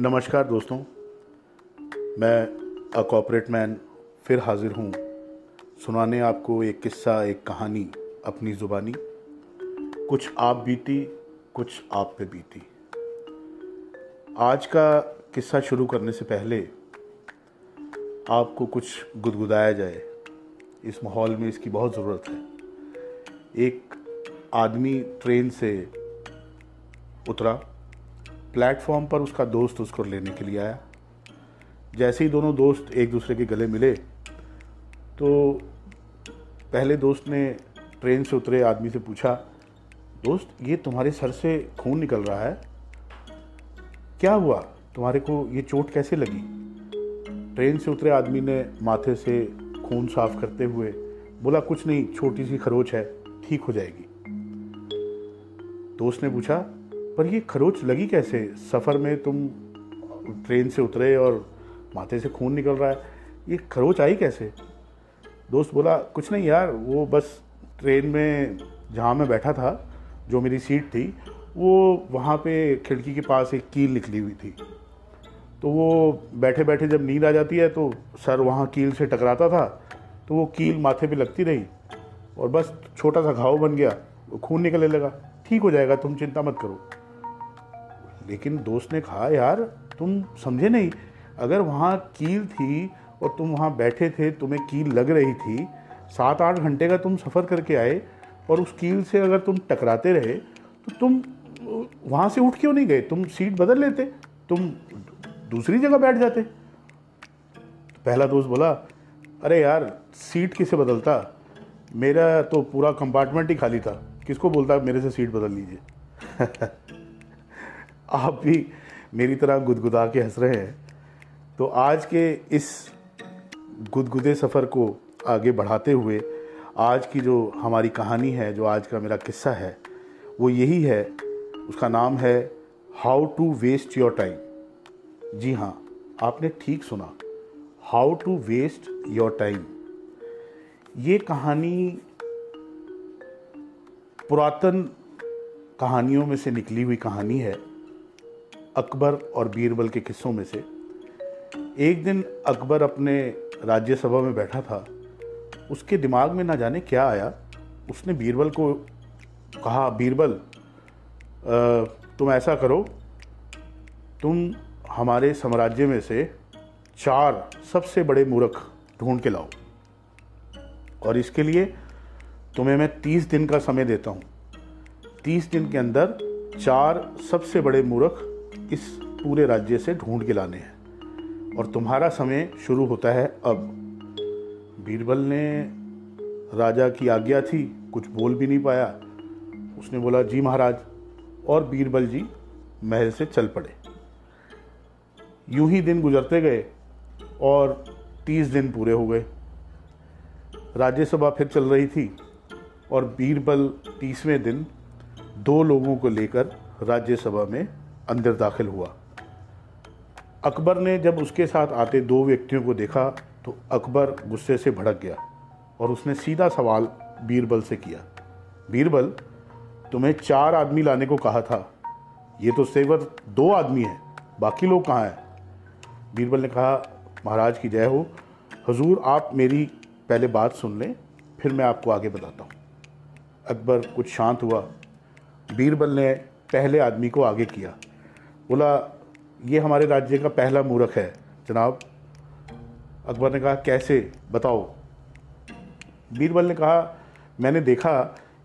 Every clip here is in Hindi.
नमस्कार दोस्तों, मैं कॉर्पोरेट मैन फिर हाजिर हूँ सुनाने आपको एक किस्सा, एक कहानी अपनी ज़ुबानी। कुछ आप बीती, कुछ आप पे बीती। आज का किस्सा शुरू करने से पहले आपको कुछ गुदगुदाया जाए। इस माहौल में इसकी बहुत ज़रूरत है। एक आदमी ट्रेन से उतरा, प्लेटफॉर्म पर उसका दोस्त उसको लेने के लिए आया। जैसे ही दोनों दोस्त एक दूसरे के गले मिले तो पहले दोस्त ने ट्रेन से उतरे आदमी से पूछा, दोस्त ये तुम्हारे सर से खून निकल रहा है, क्या हुआ? तुम्हारे को ये चोट कैसे लगी? ट्रेन से उतरे आदमी ने माथे से खून साफ करते हुए बोला, कुछ नहीं, छोटी सी खरोच है, ठीक हो जाएगी। दोस्त ने पूछा, पर ये खरोच लगी कैसे? सफ़र में तुम ट्रेन से उतरे और माथे से खून निकल रहा है, ये खरोच आई कैसे? दोस्त बोला, कुछ नहीं यार, वो बस ट्रेन में जहाँ मैं बैठा था, जो मेरी सीट थी, वो वहाँ पे खिड़की के पास एक कील निकली हुई थी। तो वो बैठे बैठे जब नींद आ जाती है तो सर वहाँ कील से टकराता था, तो वो कील माथे पे लगती रही और बस छोटा सा घाव बन गया, खून निकलने लगा। ठीक हो जाएगा, तुम चिंता मत करो। लेकिन दोस्त ने कहा, यार तुम समझे नहीं, अगर वहाँ कील थी और तुम वहाँ बैठे थे, तुम्हें कील लग रही थी, 7-8 घंटे का तुम सफ़र करके आए और उस कील से अगर तुम टकराते रहे तो तुम वहाँ से उठ क्यों नहीं गए? तुम सीट बदल लेते, तुम दूसरी जगह बैठ जाते। तो पहला दोस्त बोला, अरे यार सीट किसे बदलता, मेरा तो पूरा कंपार्टमेंट ही खाली था, किसको बोलता मेरे से सीट बदल लीजिए। आप भी मेरी तरह गुदगुदा के हंस रहे हैं। तो आज के इस गुदगुदे सफ़र को आगे बढ़ाते हुए आज की जो हमारी कहानी है, जो आज का मेरा किस्सा है, वो यही है। उसका नाम है how to waste your time. जी हाँ, आपने ठीक सुना, how to waste your time. ये कहानी पुरातन कहानियों में से निकली हुई कहानी है, अकबर और बीरबल के किस्सों में से। एक दिन अकबर अपने राज्यसभा में बैठा था, उसके दिमाग में ना जाने क्या आया। उसने बीरबल को कहा, बीरबल तुम ऐसा करो, तुम हमारे साम्राज्य में से 4 सबसे बड़े मूर्ख ढूंढ के लाओ और इसके लिए तुम्हें मैं 30 दिन का समय देता हूँ। 30 दिन के अंदर 4 सबसे बड़े मूर्ख इस पूरे राज्य से ढूंढ के लाने हैं और तुम्हारा समय शुरू होता है अब। बीरबल ने, राजा की आज्ञा थी, कुछ बोल भी नहीं पाया। उसने बोला, जी महाराज, और बीरबल जी महल से चल पड़े। यूं ही दिन गुजरते गए और 30 दिन पूरे हो गए। राज्यसभा फिर चल रही थी और बीरबल 30वें दिन 2 लोगों को लेकर राज्यसभा में अंदर दाखिल हुआ। अकबर ने जब उसके साथ आते 2 व्यक्तियों को देखा तो अकबर गुस्से से भड़क गया और उसने सीधा सवाल बीरबल से किया, बीरबल तुम्हें 4 आदमी लाने को कहा था, ये तो सिर्फ 2 आदमी हैं, बाकी लोग कहाँ हैं? बीरबल ने कहा, महाराज की जय हो, हुजूर आप मेरी पहले बात सुन लें, फिर मैं आपको आगे बताता हूँ। अकबर कुछ शांत हुआ। बीरबल ने पहले आदमी को आगे किया, बोला, ये हमारे राज्य का पहला मूर्ख है जनाब। अकबर ने कहा, कैसे, बताओ। बीरबल ने कहा, मैंने देखा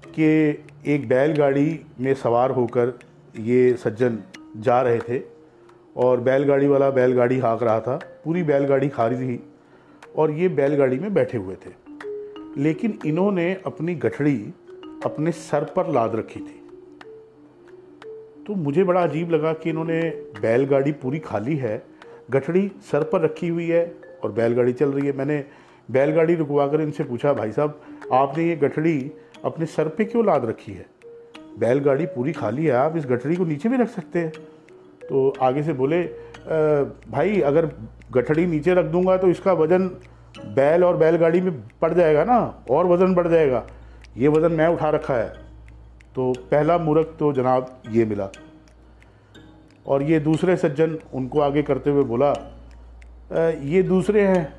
कि एक बैलगाड़ी में सवार होकर ये सज्जन जा रहे थे और बैलगाड़ी वाला बैलगाड़ी हाँक रहा था, पूरी बैलगाड़ी खाली थी और ये बैलगाड़ी में बैठे हुए थे, लेकिन इन्होंने अपनी गठड़ी अपने सर पर लाद रखी थी। तो मुझे बड़ा अजीब लगा कि इन्होंने, बैलगाड़ी पूरी खाली है, गठड़ी सर पर रखी हुई है और बैलगाड़ी चल रही है। मैंने बैलगाड़ी रुकवाकर इनसे पूछा, भाई साहब आपने ये गठड़ी अपने सर पे क्यों लाद रखी है? बैलगाड़ी पूरी खाली है, आप इस गठड़ी को नीचे भी रख सकते हैं। तो आगे से बोले, भाई अगर गठड़ी नीचे रख दूंगा तो इसका वज़न बैल और बैलगाड़ी में पड़ जाएगा ना, और वज़न बढ़ जाएगा, ये वज़न मैं उठा रखा है। तो पहला मूर्ख तो जनाब ये मिला। और ये दूसरे सज्जन उनको आगे करते हुए बोला, ये दूसरे हैं,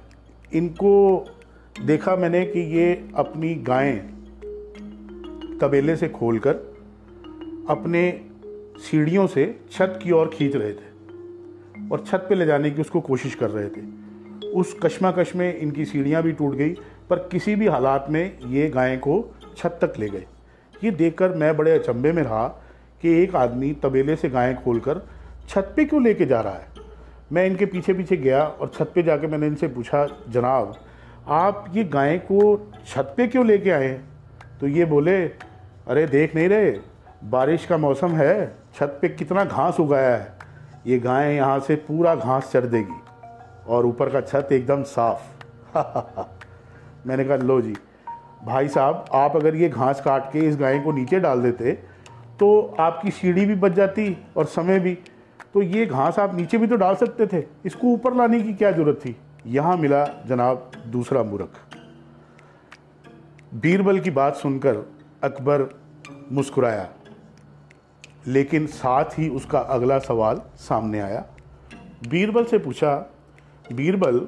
इनको देखा मैंने कि ये अपनी गायें तबेले से खोलकर अपने सीढ़ियों से छत की ओर खींच रहे थे और छत पे ले जाने की उसको कोशिश कर रहे थे। उस कश्मकश में इनकी सीढ़ियाँ भी टूट गई, पर किसी भी हालात में ये गायें को छत तक ले गए। ये देखकर मैं बड़े अचंभे में रहा कि एक आदमी तबेले से गायें खोलकर छत पे क्यों लेके जा रहा है। मैं इनके पीछे पीछे गया और छत पे जाके मैंने इनसे पूछा, जनाब आप ये गायें को छत पे क्यों लेके आए हैं? तो ये बोले, अरे देख नहीं रहे, बारिश का मौसम है, छत पे कितना घास उगाया है, ये गायें यहाँ से पूरा घास चर देगी और ऊपर का छत एकदम साफ। मैंने कहा, लो जी भाई साहब, आप अगर ये घास काट के इस गाय को नीचे डाल देते तो आपकी सीढ़ी भी बच जाती और समय भी। तो ये घास आप नीचे भी तो डाल सकते थे, इसको ऊपर लाने की क्या जरूरत थी? यहाँ मिला जनाब दूसरा मूर्ख। बीरबल की बात सुनकर अकबर मुस्कुराया, लेकिन साथ ही उसका अगला सवाल सामने आया। बीरबल से पूछा, बीरबल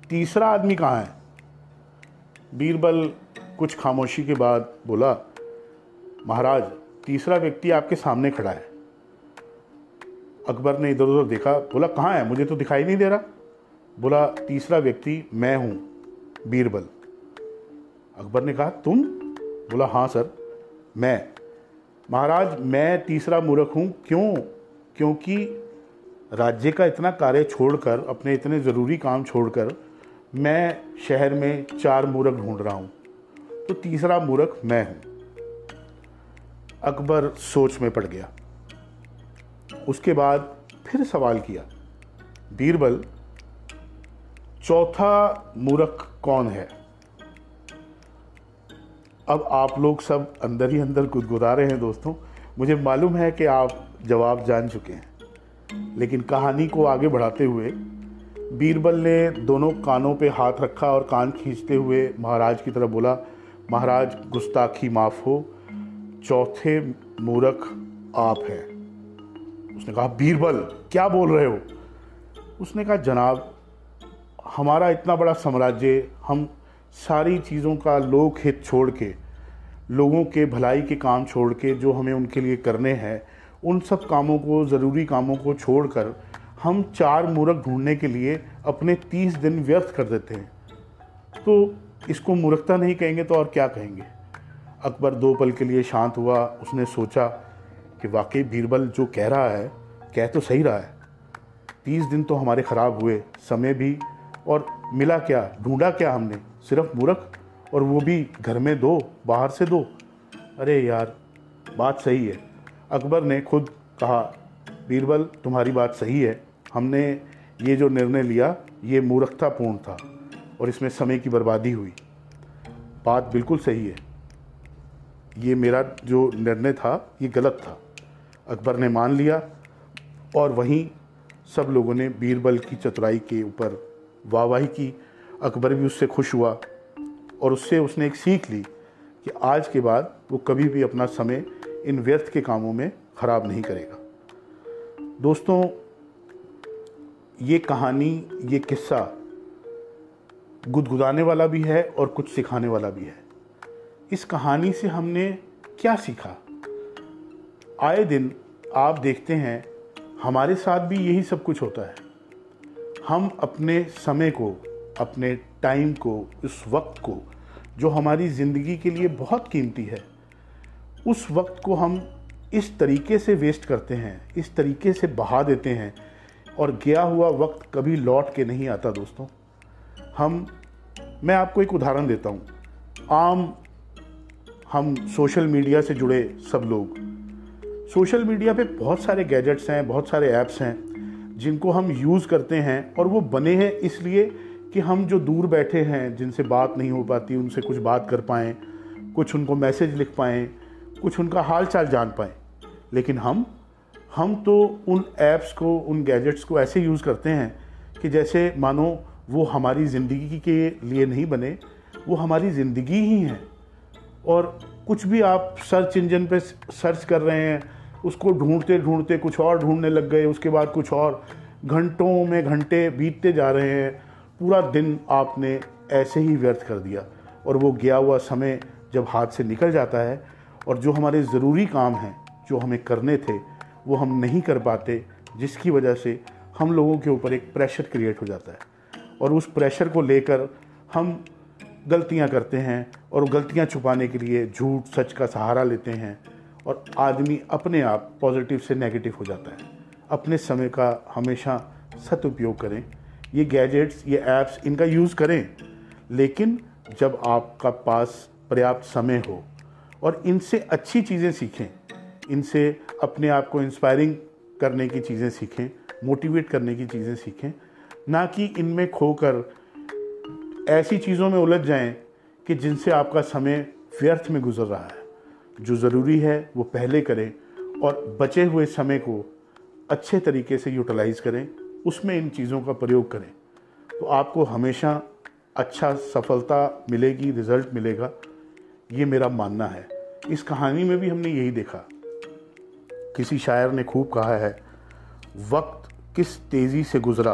तीसरा आदमी कहाँ है? बीरबल कुछ खामोशी के बाद बोला, महाराज तीसरा व्यक्ति आपके सामने खड़ा है। अकबर ने इधर उधर देखा, बोला कहाँ है, मुझे तो दिखाई नहीं दे रहा। बोला, तीसरा व्यक्ति मैं हूँ बीरबल। अकबर ने कहा, तुम? बोला, हाँ सर मैं। महाराज मैं तीसरा मूर्ख हूँ। क्यों? क्योंकि राज्य का इतना कार्य छोड़कर, अपने इतने ज़रूरी काम छोड़कर मैं शहर में 4 मूर्ख ढूंढ रहा हूँ, तो तीसरा मूर्ख मैं हूँ। अकबर सोच में पड़ गया। उसके बाद फिर सवाल किया, बीरबल चौथा मूर्ख कौन है? अब आप लोग सब अंदर ही अंदर गुदगुदा रहे हैं दोस्तों। मुझे मालूम है कि आप जवाब जान चुके हैं, लेकिन कहानी को आगे बढ़ाते हुए बीरबल ने दोनों कानों पे हाथ रखा और कान खींचते हुए महाराज की तरफ बोला, महाराज गुस्ताखी माफ़ हो, चौथे मूर्ख आप हैं। उसने कहा, बीरबल क्या बोल रहे हो? उसने कहा, जनाब हमारा इतना बड़ा साम्राज्य, हम सारी चीज़ों का लोक हित छोड़ के, लोगों के भलाई के काम छोड़ के, जो हमें उनके लिए करने हैं, उन सब कामों को, ज़रूरी कामों को छोड़कर हम 4 मूर्ख ढूंढने के लिए अपने 30 दिन व्यर्थ कर देते हैं। तो इसको मूर्खता नहीं कहेंगे तो और क्या कहेंगे? अकबर 2 पल के लिए शांत हुआ। उसने सोचा कि वाकई बीरबल जो कह रहा है, कह तो सही रहा है। 30 दिन तो हमारे ख़राब हुए, समय भी, और मिला क्या, ढूंढा क्या हमने? सिर्फ मूर्ख, और वो भी घर में 2, बाहर से 2। अरे यार बात सही है। अकबर ने खुद कहा, बीरबल तुम्हारी बात सही है, हमने ये जो निर्णय लिया ये मूर्खतापूर्ण था और इसमें समय की बर्बादी हुई। बात बिल्कुल सही है, ये मेरा जो निर्णय था ये गलत था। अकबर ने मान लिया और वहीं सब लोगों ने बीरबल की चतुराई के ऊपर वाहवाही की। अकबर भी उससे खुश हुआ और उससे उसने एक सीख ली कि आज के बाद वो कभी भी अपना समय इन व्यर्थ के कामों में ख़राब नहीं करेगा। दोस्तों ये कहानी, ये किस्सा गुदगुदाने वाला भी है और कुछ सिखाने वाला भी है। इस कहानी से हमने क्या सीखा? आए दिन आप देखते हैं हमारे साथ भी यही सब कुछ होता है। हम अपने समय को, अपने टाइम को, उस वक्त को जो हमारी ज़िंदगी के लिए बहुत कीमती है, उस वक्त को हम इस तरीके से वेस्ट करते हैं, इस तरीके से बहा देते हैं, और गया हुआ वक्त कभी लौट के नहीं आता दोस्तों। मैं आपको एक उदाहरण देता हूँ। हम सोशल मीडिया से जुड़े सब लोग, सोशल मीडिया पे बहुत सारे गैजेट्स हैं, बहुत सारे ऐप्स हैं जिनको हम यूज़ करते हैं, और वो बने हैं इसलिए कि हम जो दूर बैठे हैं, जिनसे बात नहीं हो पाती, उनसे कुछ बात कर पाएँ, कुछ उनको मैसेज लिख पाएँ, कुछ उनका हाल चाल जान पाएँ। लेकिन हम तो उन ऐप्स को, उन गैजेट्स को ऐसे यूज़ करते हैं कि जैसे मानो वो हमारी ज़िंदगी के लिए नहीं बने, वो हमारी ज़िंदगी ही हैं। और कुछ भी आप सर्च इंजन पे सर्च कर रहे हैं, उसको ढूंढते ढूंढते कुछ और ढूंढने लग गए, उसके बाद कुछ और, घंटों में घंटे बीतते जा रहे हैं। पूरा दिन आपने ऐसे ही व्यर्थ कर दिया, और वो गया हुआ समय जब हाथ से निकल जाता है और जो हमारे ज़रूरी काम हैं जो हमें करने थे वो हम नहीं कर पाते, जिसकी वजह से हम लोगों के ऊपर एक प्रेशर क्रिएट हो जाता है, और उस प्रेशर को लेकर हम गलतियां करते हैं, और गलतियां छुपाने के लिए झूठ सच का सहारा लेते हैं, और आदमी अपने आप पॉजिटिव से नेगेटिव हो जाता है। अपने समय का हमेशा सदुपयोग करें। ये गैजेट्स, ये ऐप्स, इनका यूज़ करें, लेकिन जब आपका पास पर्याप्त समय हो, और इनसे अच्छी चीज़ें सीखें, इनसे अपने आप को इंस्पायरिंग करने की चीज़ें सीखें, मोटिवेट करने की चीज़ें सीखें, ना कि इनमें खोकर ऐसी चीज़ों में उलझ जाएं कि जिनसे आपका समय व्यर्थ में गुजर रहा है। जो ज़रूरी है वो पहले करें, और बचे हुए समय को अच्छे तरीके से यूटिलाइज़ करें, उसमें इन चीज़ों का प्रयोग करें, तो आपको हमेशा अच्छा सफलता मिलेगी, रिज़ल्ट मिलेगा। ये मेरा मानना है। इस कहानी में भी हमने यही देखा। किसी शायर ने खूब कहा है, वक्त किस तेज़ी से गुज़रा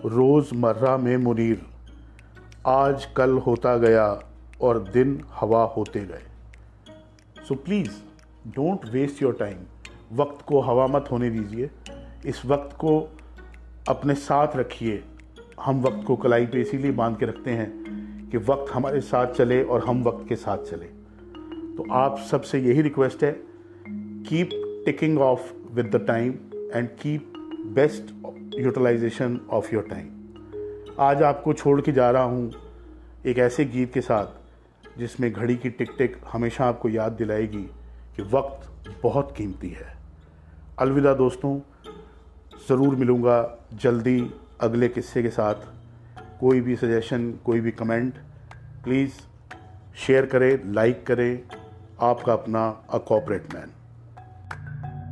रोज़मर्रा में मुनीर, आज कल होता गया और दिन हवा होते गए। So please don't waste your time. वक्त को हवा मत होने दीजिए, इस वक्त को अपने साथ रखिए। हम वक्त को कलाई पे इसीलिए बांध के रखते हैं कि वक्त हमारे साथ चले और हम वक्त के साथ चले। तो आप सबसे यही रिक्वेस्ट है, keep ticking off with the time and keep best utilization of your time. आज आपको छोड़ के जा रहा हूँ एक ऐसे गीत के साथ जिसमें घड़ी की टिक टिक हमेशा आपको याद दिलाएगी कि वक्त बहुत कीमती है। अलविदा दोस्तों, ज़रूर मिलूँगा जल्दी अगले किस्से के साथ। कोई भी सजेशन, कोई भी कमेंट, प्लीज़ शेयर करें, लाइक करें। आपका अपना अ कॉर्पोरेट मैन।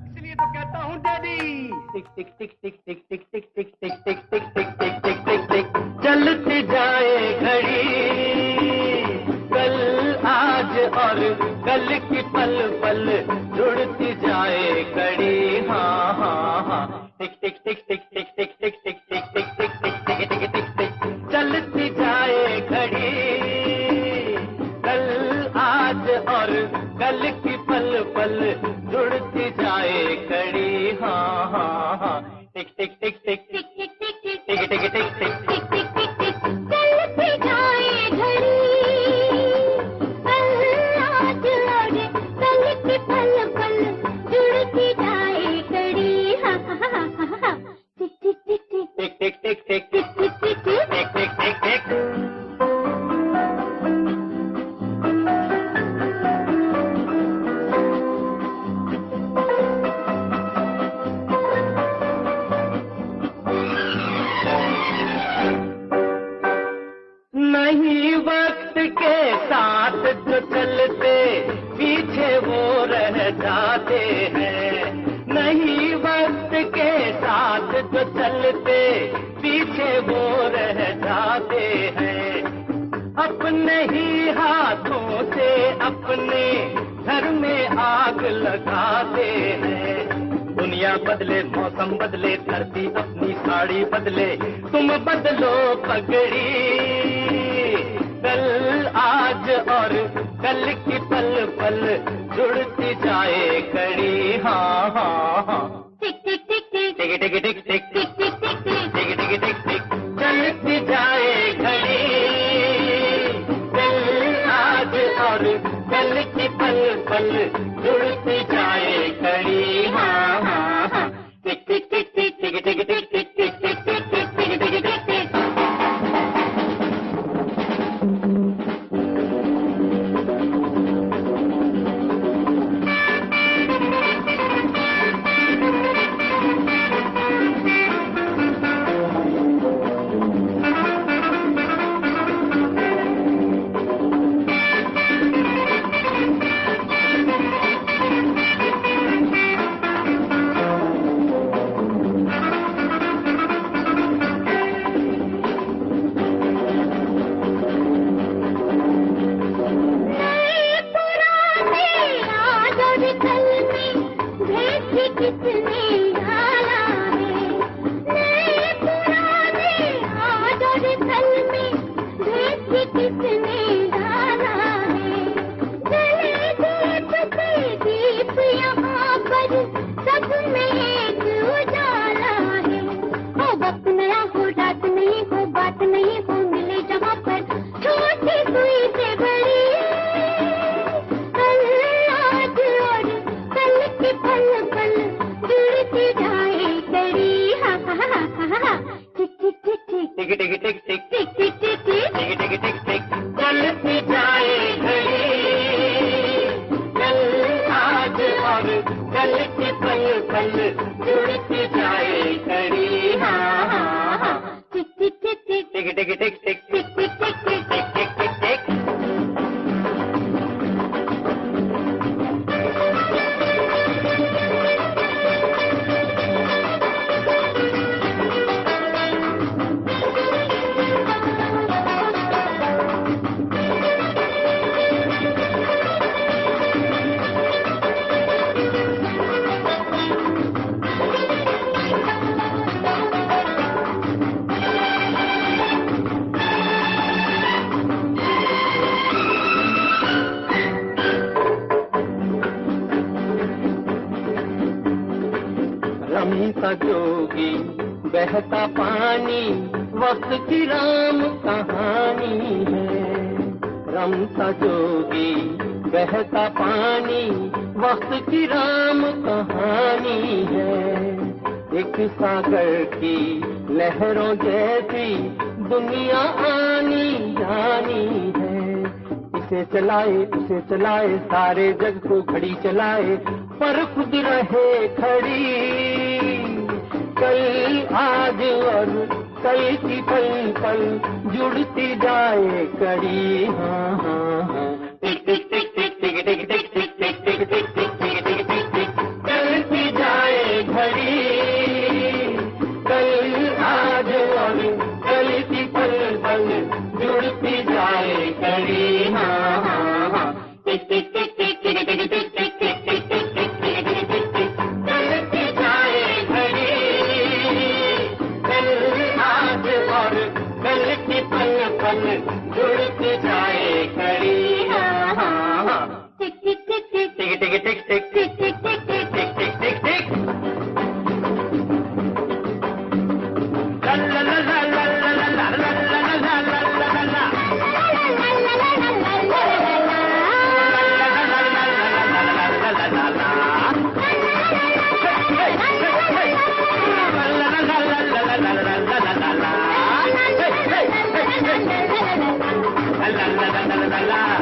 इसलिए तो कहता हूँ डैडी, टिक टिक टिक टिक टिक टिक टिक टिक टिक टिक टिक टिक टिक टिक टिक टिक चलती जाए घड़ी, कल आज और कल की पल पल जुड़ती जाए कड़ी। हाँ हाँ हाँ, टिक टिक टिक टिक टिक टिक टिक टिक टिक टिक टिक टिक टिक टिक टिक टिक चलती जाए घड़ी, कल आज और कल की पल पल जुड़ती जाए कड़ी। हाँ हाँ हाँ, टिक टिक टिक टिक टिक टिक टिक टिक टिक टिक टिक टिक टिक टिक टिक टिक चलती जाए घड़ी, कल आज और कल की पल पल जुड़ती जाए कड़ी। हाँ हाँ हाँ हाँ, टिक टिक टिक टिक टिक टिक टिक टिक टिक टिक टिक टिक टिक टिक टिक। नहीं वक्त के साथ जो चलते पीछे वो रह जाते हैं, नहीं वक्त के साथ जो चलते पीछे वो रह जाते हैं, अपने ही हाथों से अपने घर में आग लगाते हैं। दुनिया बदले, मौसम बदले, धरती अपनी साड़ी बदले, तुम बदलो पगड़ी, कल आज और कल की पल पल जुड़ती जाए कड़ी। हाँ हाँ हाँ, टिक टिक टिक टिक टिक टिक टिक टिक टिक टिक टिक टिक टिक टिक टिक चलती जाए घड़ी, कल आज और कल की पल पल जुड़ती जाए कड़ी। हाँ हाँ हाँ, टिक टिक टिक टिक टिक टिक टिक टिक टिक टिक टिक टिक टिक टिक टिक टिक। किसने डाला है, नए पुराने आज और कल में भेद भी किसने डाला है। जले दीप से दीप यहाँ पर सब में एक उजाला है। हो वक्त नया हो, रात नहीं हो, बात नहीं हो, मिले जहाँ पर छोटी सुई से बड़ी, कल आज और कल की पल पल जुड़ती जाए कड़ी। हा हा हा हा हा। टिक टिक टिक टिक टिक टिक टिक टिक टिक टिक टिक टिक। टिक टिक टिक टिक चलती जाए घड़ी, कल आज और कल की पल पल जुड़ती जाए कड़ी। हाँ हाँ हाँ। टिक टिक टिक टिक टिक टिक टिक टिक टिक टिक टिक टिक। टिक टिक टिक टिक। रमता जोगी बहता पानी, वक्त की राम कहानी है। रमता जोगी बहता पानी, वक्त की राम कहानी है। एक सागर की लहरों जैसी दुनिया आनी जानी है। इसे चलाए सारे जग को घड़ी चलाए, पर खुद रहे खड़ी। कल आज और कल की पल पल जुड़ती जाए कड़ी। हाँ हाँ हाँ। टिक टिक टिक टिक टिक टिक टिक टिक टिक टिक टिक टिक टिक टिक टिक टिक चलती जाए घड़ी। कल आज और कल की पल पल जुड़ती जाए कड़ी। हाँ हाँ हाँ। टिक टिक टिक टिक टिक टिक टिक टिक टिक टिक टिक टिक टिक टिक टिक टिक चलती जाए घड़ी। कल आज और कल की पल पल जुड़ती जाए कड़ी। हाँ हाँ हाँ। टिक टिक टिक टिक टिक टिक टिक टिक टिक टिक टिक टिक। टिक टिक टिक टिक। ला ला ला ला ला ला ला ला ला ला ला ला ला ला। la la la la la la